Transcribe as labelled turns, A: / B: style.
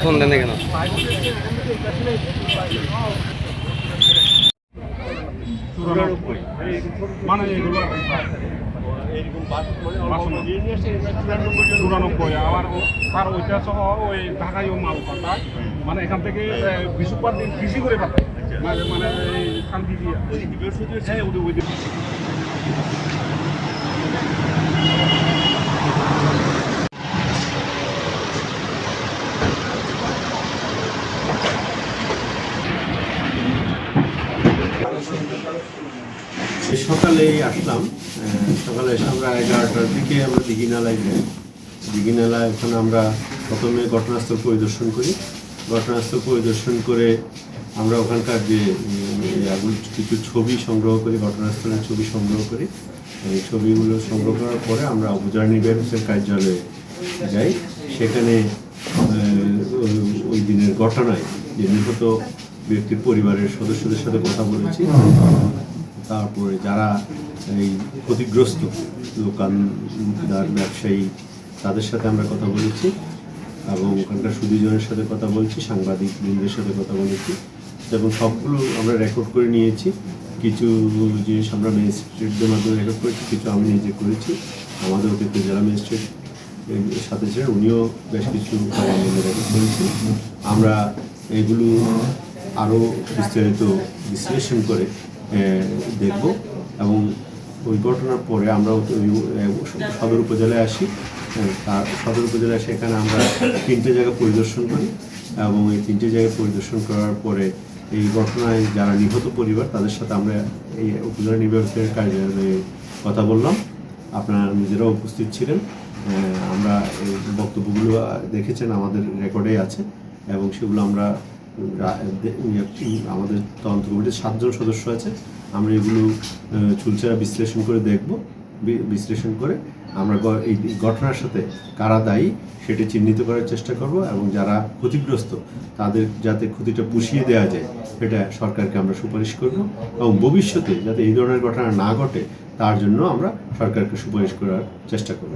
A: Phone দেন না কেন?
B: মানে এগুলো 94 আবার তার ওইটা সহ ওই ঢাকায় মাল পাঠায়, মানে এখান থেকে বিশুপার দিন কৃষি করে পাঠায়, মানে এই শান্তি দিয়ে
C: সকালেই আসলাম। সকালে এসে আমরা 11টার দিকে আমরা দিঘিনালায় যাই। দিঘিনালায় ওখানে আমরা প্রথমে ঘটনাস্থল পরিদর্শন করি। ঘটনাস্থল পরিদর্শন করে আমরা ওখানকার যে কিছু ছবি সংগ্রহ করি, ঘটনাস্থলের ছবি সংগ্রহ করি। এই ছবিগুলো সংগ্রহ করার পরে আমরা উপজেলা নির্বাহী অফিসের কার্যালয়ে যাই। সেখানে ওই দিনের ঘটনায় যে নিহত ব্যক্তির পরিবারের সদস্যদের সাথে কথা বলেছি। তারপরে যারা এই ক্ষতিগ্রস্ত দোকানদার ব্যবসায়ী তাদের সাথে আমরা কথা বলেছি এবং ওখানকার সুদীজনের সাথে কথা বলছি, সাংবাদিক বৃন্দের সাথে কথা বলেছি এবং সবগুলো আমরা রেকর্ড করে নিয়েছি। কিছু জিনিস আমরা ম্যাজিস্ট্রেটদের মাধ্যমে রেকর্ড করেছি, কিছু আমি নিজে করেছি। আমাদের অতিরিক্ত জেলা ম্যাজিস্ট্রেট সাথে ছিলেন, উনিও বেশ কিছু রেকর্ড করেছি। আমরা এগুলো আরও বিস্তারিত বিশ্লেষণ করে দেখব এবং ওই ঘটনার পরে আমরা সদর উপজেলায় আসি। তার সদর উপজেলায় সেখানে আমরা 3টে জায়গা পরিদর্শন করি এবং এই 3টে জায়গা পরিদর্শন করার পরে এই ঘটনায় যারা নিহত পরিবার তাদের সাথে আমরা এই উপজেলা নির্বাচনের কার্যালয়ে কথা বললাম। আপনারা নিজেরাও উপস্থিত ছিলেন। আমরা এই বক্তব্যগুলো দেখেছেন, আমাদের রেকর্ডে আছে এবং সেগুলো আমরা আমাদের তদন্ত কমিটির 7 জন সদস্য আছে। আমরা এগুলো চুলচেরা বিশ্লেষণ করে দেখব। বিশ্লেষণ করে আমরা এই ঘটনার সাথে কারা দায়ী সেটি চিহ্নিত করার চেষ্টা করব এবং যারা ক্ষতিগ্রস্ত তাদের যাতে ক্ষতিটা পুষিয়ে দেওয়া যায় সেটা সরকারকে আমরা সুপারিশ করব এবং ভবিষ্যতে যাতে এই ধরনের ঘটনা না ঘটে তার জন্য আমরা সরকারকে সুপারিশ করার চেষ্টা করব।